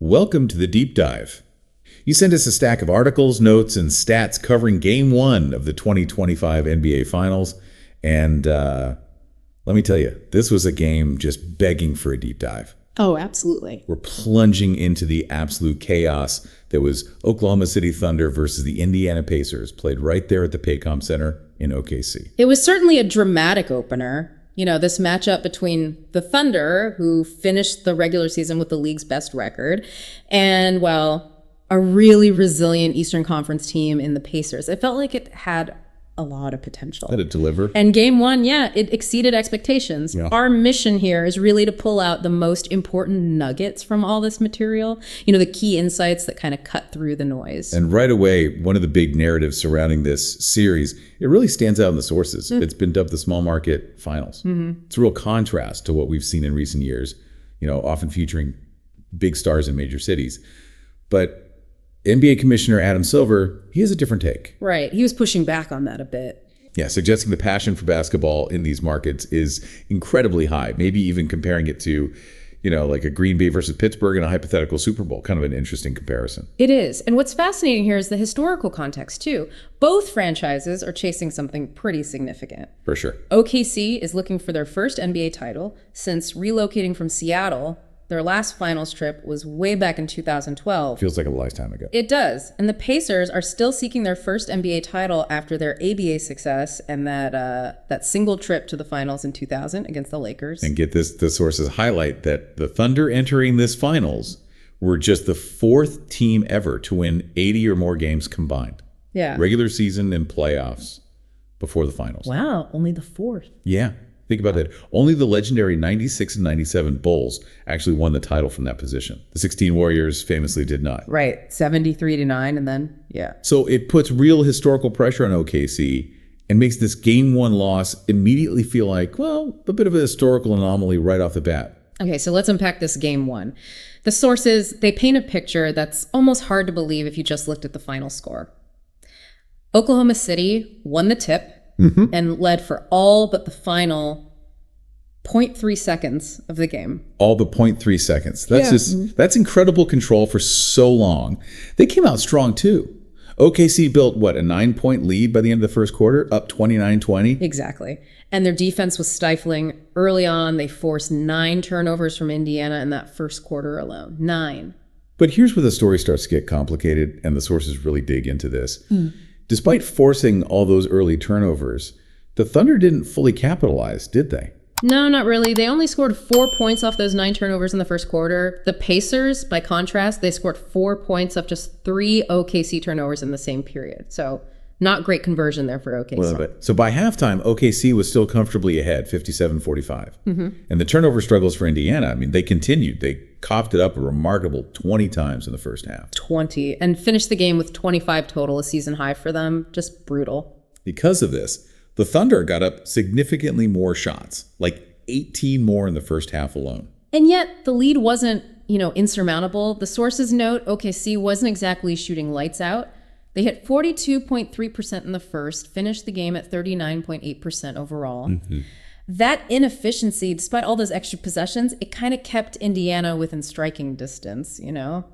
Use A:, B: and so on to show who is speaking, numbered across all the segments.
A: Welcome to the Deep Dive. You sent us a stack of articles, notes, and stats covering Game 1 of the 2025 NBA Finals, and let me tell you, this was a game just begging for a deep dive.
B: Oh, absolutely.
A: We're plunging into the absolute chaos that was Oklahoma City Thunder versus the Indiana Pacers, played right there at the Paycom Center in OKC.
B: It was certainly a dramatic opener. You know, this matchup between the Thunder, who finished the regular season with the league's best record, and, well, a really resilient Eastern Conference team in the Pacers. It felt like it had a lot of potential.
A: Had it deliver?
B: And Game 1, yeah, it exceeded expectations.
A: Yeah.
B: Our mission here is really to pull out the most important nuggets from all this material, you know, the key insights that kind of cut through the noise.
A: And right away, one of the big narratives surrounding this series, it really stands out in the sources. It's been dubbed the small market finals. It's a real contrast to what we've seen in recent years, you know, often featuring big stars in major cities. But NBA Commissioner Adam Silver, he has a different take.
B: Right. He was pushing back on that a bit.
A: Yeah, suggesting the passion for basketball in these markets is incredibly high, maybe even comparing it to, you know, like a Green Bay versus Pittsburgh in a hypothetical Super Bowl. Kind of an interesting comparison.
B: It is. And what's fascinating here is the historical context, too. Both franchises are chasing something pretty significant.
A: For sure.
B: OKC is looking for their first NBA title since relocating from Seattle. Their last finals trip was way back in 2012.
A: Feels like a lifetime ago.
B: It does. And the Pacers are still seeking their first NBA title after their ABA success and that single trip to the finals in 2000 against the Lakers.
A: And get this, the sources highlight that the Thunder entering this finals were just the fourth team ever to win 80 or more games combined.
B: Yeah.
A: Regular season and playoffs before the finals.
B: Wow, only the fourth.
A: Yeah. Think about that. Only the legendary 96 and 97 Bulls actually won the title from that position. The 16 Warriors famously did not.
B: Right, 73-9, and then, yeah.
A: So it puts real historical pressure on OKC and makes this Game 1 loss immediately feel like, well, a bit of a historical anomaly right off the bat.
B: Okay, so let's unpack this Game 1. The sources, they paint a picture that's almost hard to believe if you just looked at the final score. Oklahoma City won the tip and led for all but the final 0.3 seconds of the game.
A: All but 0.3 seconds. That's incredible control for so long. They came out strong too. OKC built, a 9-point lead by the end of the first quarter, up 29-20?
B: Exactly. And their defense was stifling. Early on, they forced 9 turnovers from Indiana in that first quarter alone. 9.
A: But here's where the story starts to get complicated, and the sources really dig into this. Despite forcing all those early turnovers, the Thunder didn't fully capitalize, did they?
B: No, not really. They only scored 4 points off those 9 turnovers in the first quarter. The Pacers, by contrast, they scored 4 points off just 3 OKC turnovers in the same period. So not great conversion there for OKC.
A: So by halftime, OKC was still comfortably ahead, 57-45. And the turnover struggles for Indiana, I mean, they continued. They coughed it up a remarkable 20 times in the first half.
B: 20. And finished the game with 25 total, a season high for them. Just brutal.
A: Because of this, the Thunder got up significantly more shots, like 18 more in the first half alone.
B: And yet the lead wasn't, insurmountable. The sources note OKC wasn't exactly shooting lights out. They hit 42.3% in the first, finished the game at 39.8% overall. That inefficiency, despite all those extra possessions, it kind of kept Indiana within striking distance,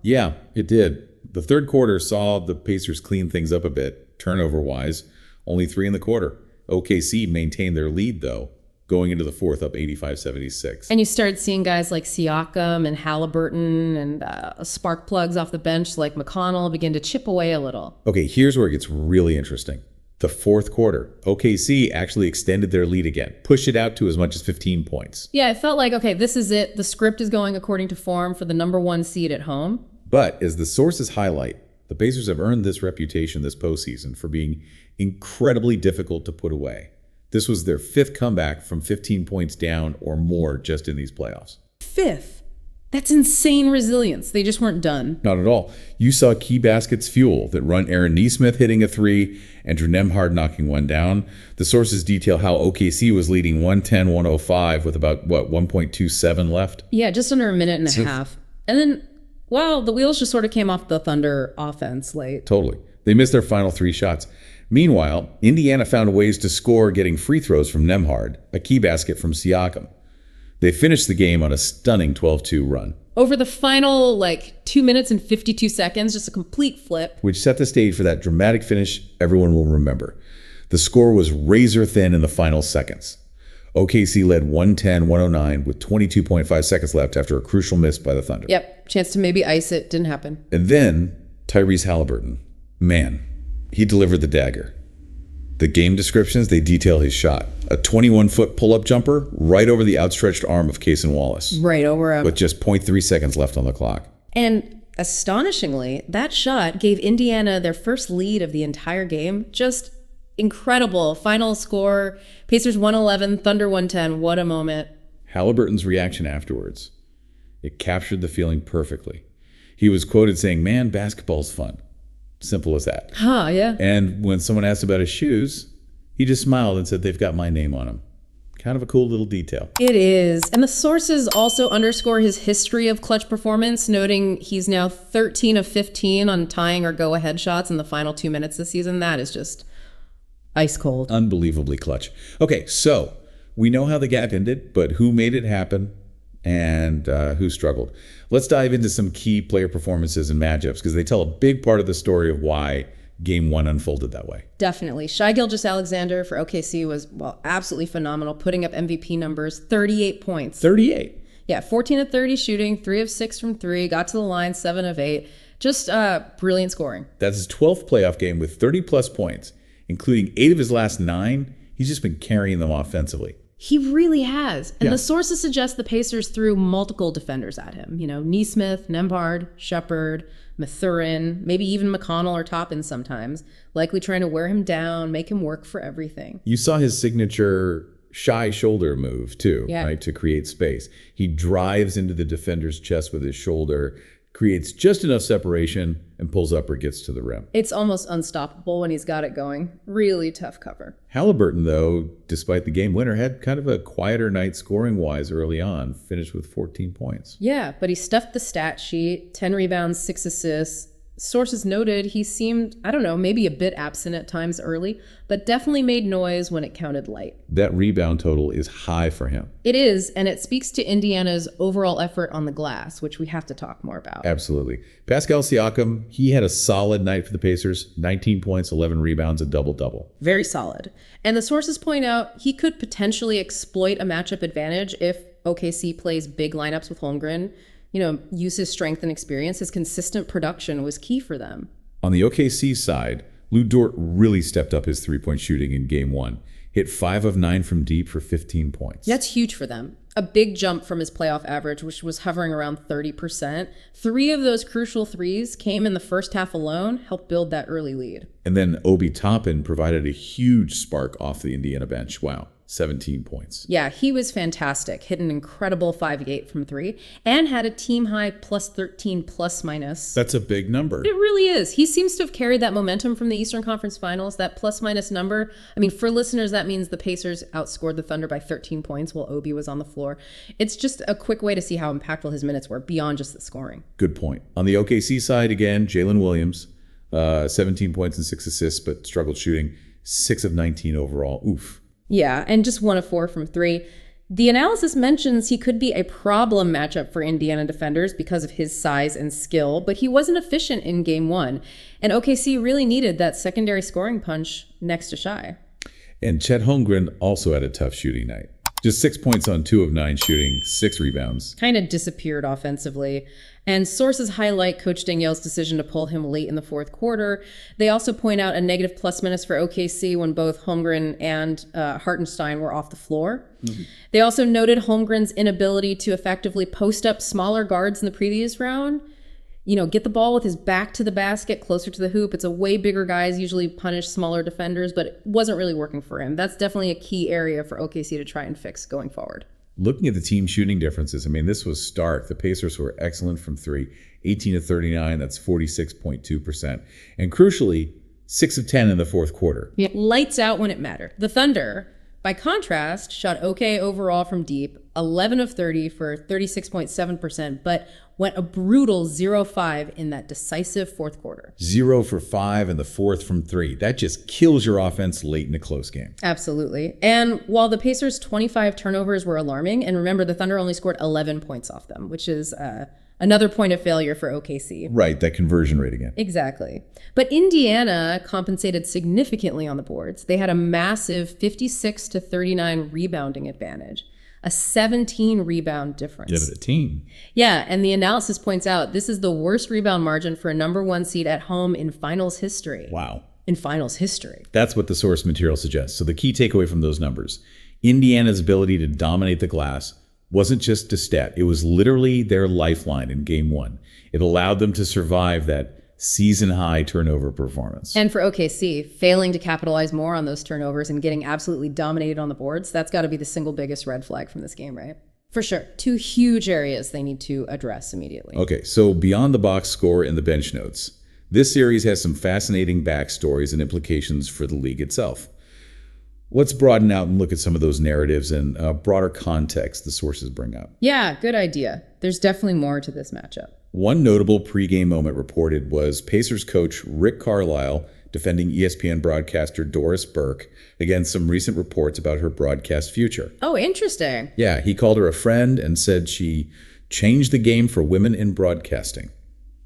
A: Yeah, it did. The third quarter saw the Pacers clean things up a bit, turnover-wise. Only 3 in the quarter. OKC maintained their lead, though, going into the fourth up 85-76.
B: And you started seeing guys like Siakam and Haliburton and spark plugs off the bench like McConnell begin to chip away a little.
A: Okay, here's where it gets really interesting. The fourth quarter, OKC actually extended their lead again, pushed it out to as much as 15 points.
B: Yeah, it felt like, okay, this is it. The script is going according to form for the number 1 seed at home.
A: But as the sources highlight, the Pacers have earned this reputation this postseason for being incredibly difficult to put away. This was their 5th comeback from 15 points down or more just in these playoffs.
B: 5th? That's insane resilience. They just weren't done.
A: Not at all. You saw key baskets fuel that run Aaron Nesmith hitting a 3, Andrew Nembhard knocking one down. The sources detail how OKC was leading 110-105 with about, 1.27 left?
B: Yeah, just under a minute and a half. And then, the wheels just sort of came off the Thunder offense late.
A: Totally. They missed their final 3 shots. Meanwhile, Indiana found ways to score getting free throws from Nembhard, a key basket from Siakam. They finished the game on a stunning 12-2 run.
B: Over the final 2 minutes and 52 seconds, just a complete flip.
A: Which set the stage for that dramatic finish everyone will remember. The score was razor thin in the final seconds. OKC led 110-109 with 22.5 seconds left after a crucial miss by the Thunder.
B: Yep, chance to maybe ice it, didn't happen.
A: And then Tyrese Haliburton. Man, he delivered the dagger. The game descriptions, they detail his shot. A 21-foot pull-up jumper right over the outstretched arm of Cason Wallace.
B: Right over him.
A: With just 0.3 seconds left on the clock.
B: And astonishingly, that shot gave Indiana their first lead of the entire game. Just incredible. Final score, Pacers 111, Thunder 110. What a moment.
A: Haliburton's reaction afterwards, it captured the feeling perfectly. He was quoted saying, "Man, basketball's fun." Simple as that.
B: Yeah.
A: And when someone asked about his shoes, he just smiled and said, "They've got my name on them." Kind of a cool little detail.
B: It is. And the sources also underscore his history of clutch performance, noting he's now 13 of 15 on tying or go-ahead shots in the final 2 minutes this season. That is just ice cold.
A: Unbelievably clutch. Okay, so we know how the gap ended, but who made it happen and who struggled? Let's dive into some key player performances and matchups because they tell a big part of the story of why Game 1 unfolded that way.
B: Definitely. Gilgeous-Alexander for OKC was, absolutely phenomenal, putting up MVP numbers, 38 points.
A: 38?
B: Yeah, 14 of 30 shooting, 3 of 6 from 3, got to the line, 7 of 8. Just brilliant scoring.
A: That's his 12th playoff game with 30-plus points, including 8 of his last 9. He's just been carrying them offensively.
B: He really has. And the sources suggest the Pacers threw multiple defenders at him. Nesmith, Nembhard, Shepard, Mathurin, maybe even McConnell or Toppin sometimes, likely trying to wear him down, make him work for everything.
A: You saw his signature shy shoulder move too, right? To create space. He drives into the defender's chest with his shoulder, creates just enough separation, and pulls up or gets to the rim.
B: It's almost unstoppable when he's got it going. Really tough cover.
A: Halliburton, though, despite the game winner, had kind of a quieter night scoring-wise early on, finished with 14 points.
B: Yeah, but he stuffed the stat sheet, 10 rebounds, 6 assists. Sources noted he seemed, maybe a bit absent at times early, but definitely made noise when it counted light.
A: That rebound total is high for him.
B: It is, and it speaks to Indiana's overall effort on the glass, which we have to talk more about.
A: Absolutely. Pascal Siakam, he had a solid night for the Pacers, 19 points, 11 rebounds, a double-double.
B: Very solid. And the sources point out he could potentially exploit a matchup advantage if OKC plays big lineups with Holmgren. Use his strength and experience. His consistent production was key for them.
A: On the OKC side, Lou Dort really stepped up his three-point shooting in Game 1. Hit 5 of 9 from deep for 15 points.
B: That's huge for them. A big jump from his playoff average, which was hovering around 30%. 3 of those crucial threes came in the first half alone, helped build that early lead.
A: And then Obi Toppin provided a huge spark off the Indiana bench. Wow. 17 points.
B: Yeah, he was fantastic. Hit an incredible 5 of 8 from 3 and had a team high plus 13 plus minus.
A: That's a big number.
B: It really is. He seems to have carried that momentum from the Eastern Conference Finals, that plus minus number. For listeners, that means the Pacers outscored the Thunder by 13 points while Obi was on the floor. It's just a quick way to see how impactful his minutes were beyond just the scoring.
A: Good point. On the OKC side, again, Jalen Williams, 17 points and 6 assists, but struggled shooting 6 of 19 overall. Oof.
B: Yeah, and just 1 of 4 from 3. The analysis mentions he could be a problem matchup for Indiana defenders because of his size and skill, but he wasn't efficient in Game 1. And OKC really needed that secondary scoring punch next to Shai.
A: And Chet Holmgren also had a tough shooting night. Just 6 points on 2 of 9 shooting, 6 rebounds.
B: Kind of disappeared offensively. And sources highlight Coach Danielle's decision to pull him late in the fourth quarter. They also point out a negative plus minus for OKC when both Holmgren and Hartenstein were off the floor. Mm-hmm. They also noted Holmgren's inability to effectively post up smaller guards in the previous round. Get the ball with his back to the basket, closer to the hoop. It's a way bigger guys usually punish smaller defenders, but it wasn't really working for him. That's definitely a key area for OKC to try and fix going forward.
A: Looking at the team shooting differences, this was stark. The Pacers were excellent from 3, 18 of 39, that's 46.2%. And crucially, 6 of 10 in the fourth quarter.
B: Yeah, lights out when it mattered. The Thunder, by contrast, shot okay overall from deep, 11 of 30 for 36.7%, but went a brutal 0-5 in that decisive fourth quarter.
A: 0 for 5 in the fourth from 3. That just kills your offense late in a close game.
B: Absolutely. And while the Pacers' 25 turnovers were alarming, and remember, the Thunder only scored 11 points off them, which is Another point of failure for OKC.
A: Right, that conversion rate again.
B: Exactly. But Indiana compensated significantly on the boards. They had a massive 56-39 rebounding advantage, a 17 rebound difference.
A: Give it a team.
B: Yeah, and the analysis points out this is the worst rebound margin for a number 1 seed at home in finals history.
A: Wow.
B: In finals history.
A: That's what the source material suggests. So the key takeaway from those numbers, Indiana's ability to dominate the glass wasn't just a stat. It was literally their lifeline in game 1. It allowed them to survive that season-high turnover performance.
B: And for OKC, failing to capitalize more on those turnovers and getting absolutely dominated on the boards, that's got to be the single biggest red flag from this game, right? For sure. 2 huge areas they need to address immediately.
A: Okay, so beyond the box score and the bench notes, this series has some fascinating backstories and implications for the league itself. Let's broaden out and look at some of those narratives and broader context the sources bring up.
B: Yeah, good idea. There's definitely more to this matchup.
A: One notable pregame moment reported was Pacers coach Rick Carlisle defending ESPN broadcaster Doris Burke against some recent reports about her broadcast future.
B: Oh, interesting.
A: Yeah, he called her a friend and said she changed the game for women in broadcasting.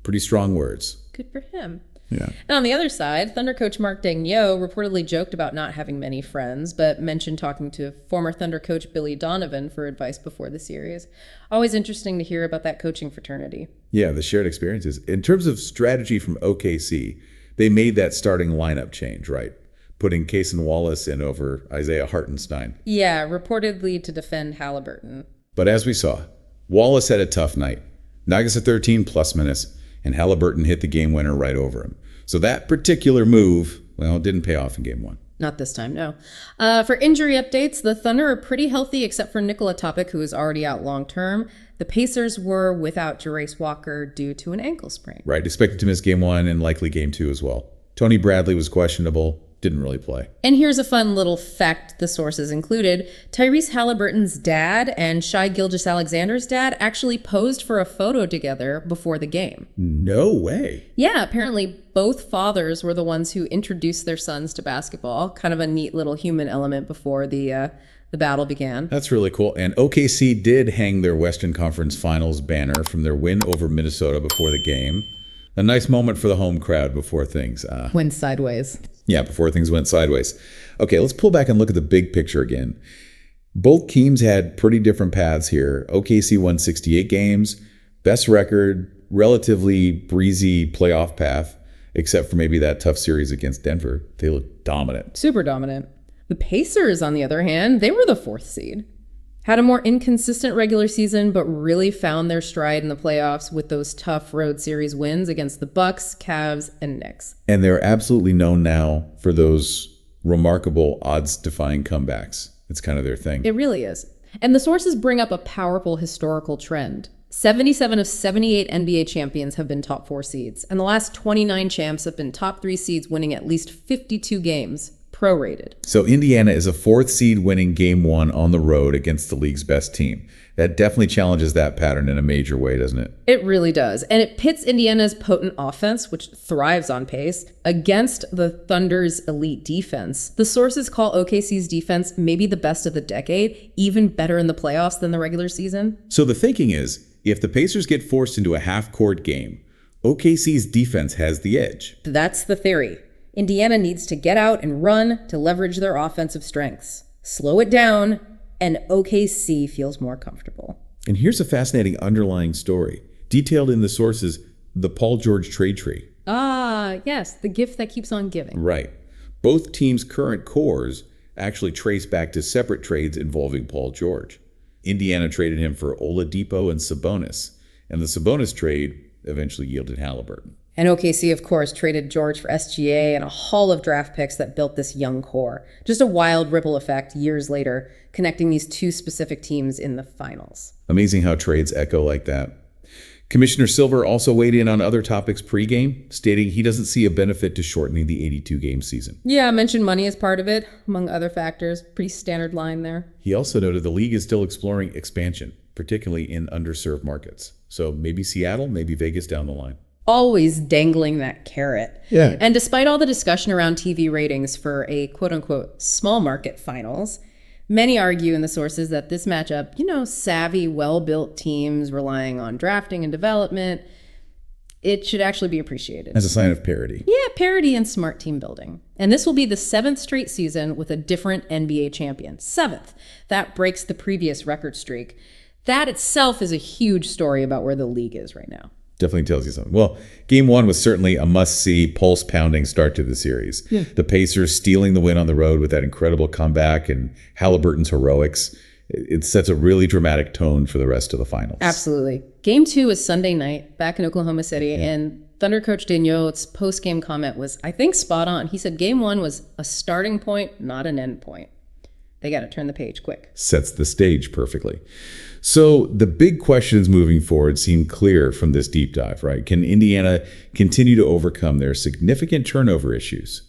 A: Pretty strong words.
B: Good for him.
A: Yeah.
B: And on the other side, Thunder coach Mark Daigneault reportedly joked about not having many friends, but mentioned talking to former Thunder coach Billy Donovan for advice before the series. Always interesting to hear about that coaching fraternity.
A: Yeah, the shared experiences. In terms of strategy from OKC, they made that starting lineup change, right? Putting Cason Wallace in over Isaiah Hartenstein.
B: Yeah, reportedly to defend Haliburton.
A: But as we saw, Wallace had a tough night. Nuggets at 13 plus minutes, and Haliburton hit the game winner right over him. So that particular move, well, didn't pay off in game 1.
B: Not this time, no. For injury updates, the Thunder are pretty healthy except for Nikola Topic, who is already out long-term. The Pacers were without Jarace Walker due to an ankle sprain.
A: Right, expected to miss game 1 and likely game 2 as well. Tony Bradley was questionable, didn't really play.
B: And here's a fun little fact the sources included. Tyrese Haliburton's dad and Shai Gilgeous-Alexander's dad actually posed for a photo together before the game.
A: No way.
B: Yeah, apparently both fathers were the ones who introduced their sons to basketball. Kind of a neat little human element before the battle began.
A: That's really cool. And OKC did hang their Western Conference Finals banner from their win over Minnesota before the game. A nice moment for the home crowd before things
B: went sideways.
A: Yeah, before things went sideways. Okay, let's pull back and look at the big picture again. Both teams had pretty different paths here. OKC won 68 games, best record, relatively breezy playoff path, except for maybe that tough series against Denver. They looked dominant.
B: Super dominant. The Pacers, on the other hand, they were the 4th seed. Had a more inconsistent regular season, but really found their stride in the playoffs with those tough road series wins against the Bucks, Cavs, and Knicks.
A: And they're absolutely known now for those remarkable odds-defying comebacks. It's kind of their thing.
B: It really is. And the sources bring up a powerful historical trend. 77 of 78 NBA champions have been top 4 seeds, and the last 29 champs have been top 3 seeds winning at least 52 games. Prorated.
A: So Indiana is a 4th seed winning game 1 on the road against the league's best team. That definitely challenges that pattern in a major way, doesn't it?
B: It really does. And it pits Indiana's potent offense, which thrives on pace, against the Thunder's elite defense. The sources call OKC's defense maybe the best of the decade, even better in the playoffs than the regular season.
A: So the thinking is, if the Pacers get forced into a half-court game, OKC's defense has the edge.
B: That's the theory. Indiana needs to get out and run to leverage their offensive strengths. Slow it down, and OKC feels more comfortable.
A: And here's a fascinating underlying story, detailed in the sources, the Paul George trade tree.
B: Ah, yes, the gift that keeps on giving.
A: Right. Both teams' current cores actually trace back to separate trades involving Paul George. Indiana traded him for Oladipo and Sabonis, and the Sabonis trade eventually yielded Haliburton.
B: And OKC, of course, traded George for SGA and a haul of draft picks that built this young core. Just a wild ripple effect years later, connecting these 2 specific teams in the finals.
A: Amazing how trades echo like that. Commissioner Silver also weighed in on other topics pregame, stating he doesn't see a benefit to shortening the 82-game season.
B: Yeah, I mentioned money as part of it, among other factors. Pretty standard line there.
A: He also noted the league is still exploring expansion, particularly in underserved markets. So maybe Seattle, maybe Vegas down the line.
B: Always dangling that carrot.
A: Yeah.
B: And despite all the discussion around TV ratings for a quote-unquote small market finals, Many argue in the sources that this matchup, savvy, well-built teams relying on drafting and development, it should actually be appreciated.
A: As a sign of parity.
B: Yeah, parity and smart team building. And this will be the 7th straight season with a different NBA champion. 7th. That breaks the previous record streak. That itself is a huge story about where the league is right now.
A: Definitely tells you something. Well, game 1 was certainly a must-see, pulse-pounding start to the series. Yeah. The Pacers stealing the win on the road with that incredible comeback and Haliburton's heroics. It sets a really dramatic tone for the rest of the finals.
B: Absolutely. Game 2 is Sunday night back in Oklahoma City, and Thunder coach Daigneault's post-game comment was, I think, spot on. He said game 1 was a starting point, not an end point. They got to turn the page quick.
A: Sets the stage perfectly. So the big questions moving forward seem clear from this deep dive, right? Can Indiana continue to overcome their significant turnover issues?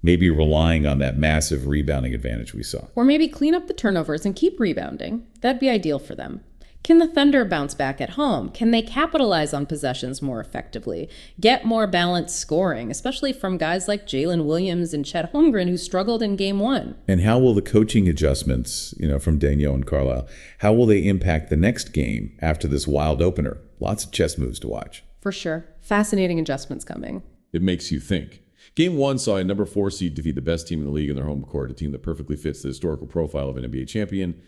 A: Maybe relying on that massive rebounding advantage we saw.
B: Or maybe clean up the turnovers and keep rebounding. That'd be ideal for them. Can the Thunder bounce back at home? Can they capitalize on possessions more effectively? Get more balanced scoring, especially from guys like Jalen Williams and Chet Holmgren, who struggled in game 1?
A: And how will the coaching adjustments, from Daigneault and Carlisle, how will they impact the next game after this wild opener? Lots of chess moves to watch.
B: For sure. Fascinating adjustments coming.
C: It makes you think. Game 1 saw a number 4 seed defeat the best team in the league in their home court, a team that perfectly fits the historical profile of an NBA champion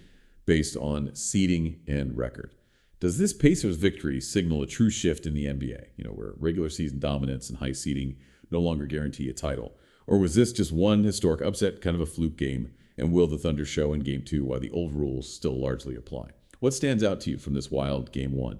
C: based on seeding and record. Does this Pacers victory signal a true shift in the NBA, where regular season dominance and high seeding no longer guarantee a title? Or was this just one historic upset, kind of a fluke game, and will the Thunder show in Game 2 while the old rules still largely apply? What stands out to you from this wild Game 1?